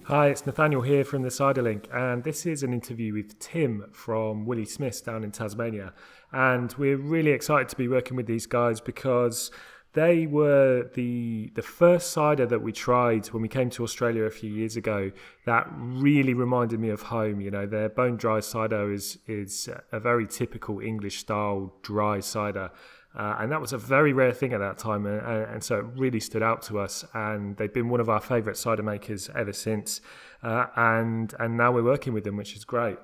Hi, it's Nathaniel here from the Cider Link, and this is an interview with Tim from Willie Smith down in Tasmania. And we're really excited to be working with these guys because they were the first cider that we tried when we came to Australia a few years ago that really reminded me of home. You know, their bone dry cider is a very typical English style dry cider. And that was a very rare thing at that time, and so it really stood out to us. And they've been one of our favourite cider makers ever since. And now we're working with them, which is great.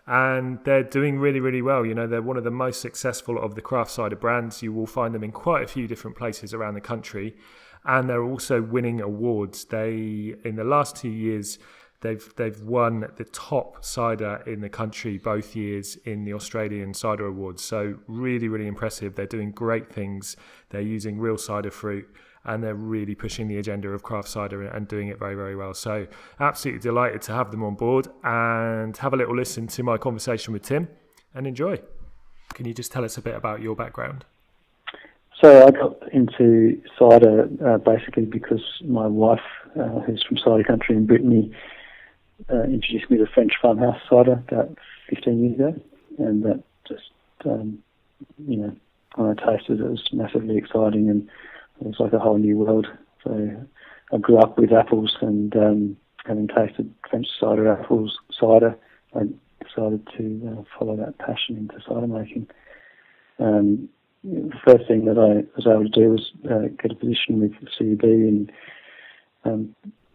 And they're doing really, really well. You know, they're one of the most successful of the craft cider brands. You will find them in quite a few different places around the country, and they're also winning awards. In the last 2 years, they've won the top cider in the country both years in the Australian Cider Awards. So really, really impressive. They're doing great things. They're using real cider fruit, and they're really pushing the agenda of craft cider and doing it very, very well. So absolutely delighted to have them on board, and have a little listen to my conversation with Tim and enjoy. Can you just tell us a bit about your background? So I got into cider basically because my wife, who's from cider country in Brittany, introduced me to French farmhouse cider about 15 years ago, and that just, when I tasted it, it was massively exciting, and it was like a whole new world. So I grew up with apples, and having tasted French cider, I decided to follow that passion into cider making. The first thing that I was able to do was get a position with CUB in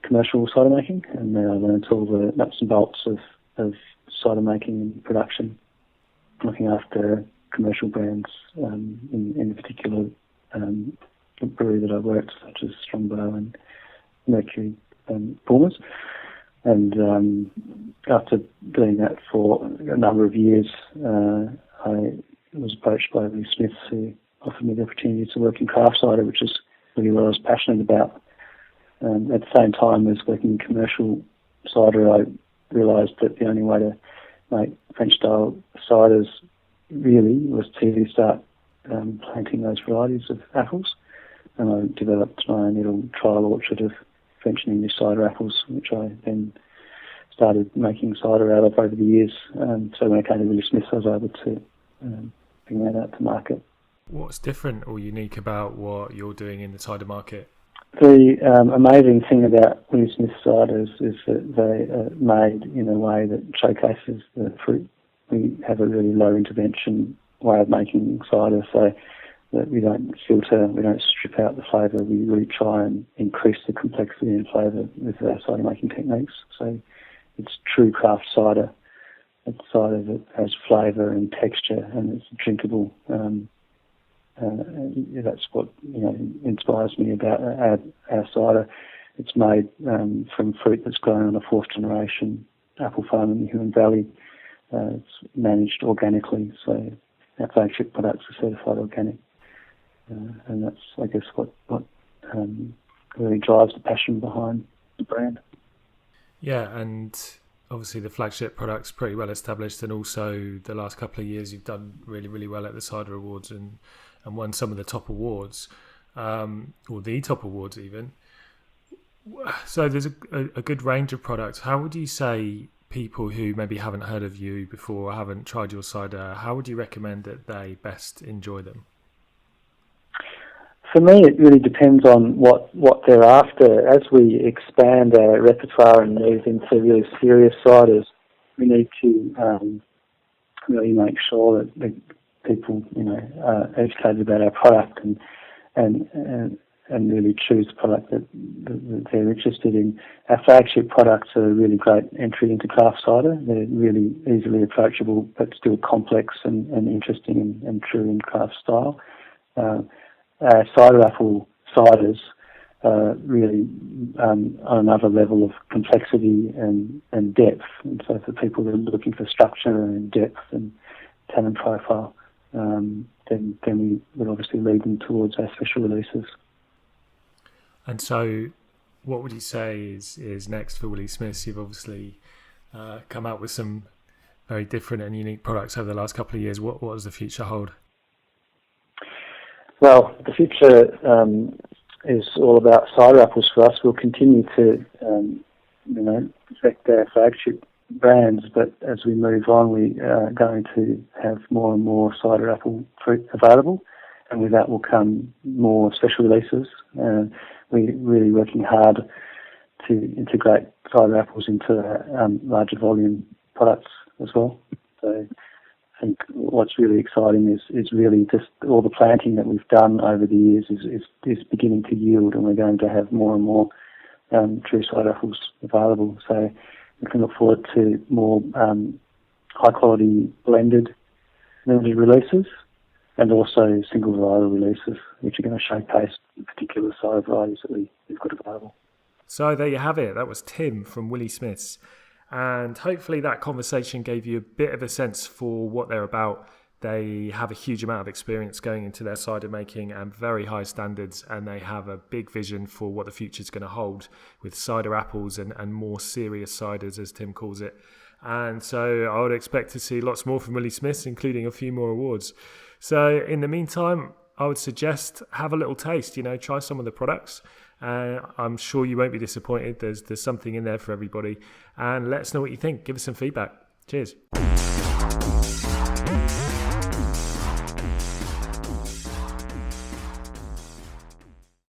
commercial cider making, and then I learned all the nuts and bolts of cider making and production, looking after commercial brands in the particular brewery that I worked, such as Strongbow and Mercury Bulmers. And after doing that for a number of years, I was approached by Willie Smith, who offered me the opportunity to work in craft cider, which is really what I was passionate about. At the same time as working in commercial cider, I realised that the only way to make French-style ciders really was to start planting those varieties of apples. And I developed my own little trial orchard of French and English cider apples, which I then started making cider out of over the years. So when I came to Willie Smith, I was able to bring that out to market. What's different or unique about what you're doing in the cider market? The amazing thing about Willie Smith ciders is that they are made in a way that showcases the fruit. We have a really low intervention way of making cider, so that we don't filter, we don't strip out the flavour. We really try and increase the complexity and flavour with our cider making techniques. So it's true craft cider. It's cider that has flavour and texture, and it's drinkable. That's what inspires me about our cider. It's made from fruit that's grown on a fourth generation apple farm in the Huon Valley. It's managed organically, so our flagship products are certified organic, and that's, I guess, what really drives the passion behind the brand. Yeah, and obviously the flagship product's pretty well established, and also the last couple of years you've done really, really well at the Cider Awards and won some of the top awards, or the top awards even. So there's a good range of products. How would you say people who maybe haven't heard of you before or haven't tried your cider, how would you recommend that they best enjoy them? For me, it really depends on what they're after. As we expand our repertoire and move into really serious ciders, we need to really make sure that the people, are educated about our product and really choose the product that they're interested in. Our flagship products are a really great entry into craft cider. They're really easily approachable, but still complex and interesting and true in craft style. Our cider apple ciders are really on another level of complexity and depth. And so for people that are looking for structure and depth and tannin profile, then we would obviously lead them towards our special releases. And so what would you say is next for Willie Smith? You've obviously come out with some very different and unique products over the last couple of years. What does the future hold? Well, the future is all about cider apples for us. We'll continue to affect our flagship brands, but as we move on, we are going to have more and more cider apple fruit available, and with that will come more special releases. We're really working hard to integrate cider apples into larger volume products as well. So I think what's really exciting is really just all the planting that we've done over the years is beginning to yield, and we're going to have more and more true cider apples available. So we can look forward to more high quality blended limited releases and also single varietal releases, which are going to showcase the particular cider varieties that we've got available. So there you have it. That was Tim from Willie Smith's. And hopefully that conversation gave you a bit of a sense for what they're about. They have a huge amount of experience going into their cider making and very high standards, and they have a big vision for what the future is going to hold with cider apples and more serious ciders, as Tim calls it. And so I would expect to see lots more from Willie Smith, including a few more awards. So in the meantime, I would suggest have a little taste, try some of the products. I'm sure you won't be disappointed. There's something in there for everybody. And let us know what you think. Give us some feedback. Cheers.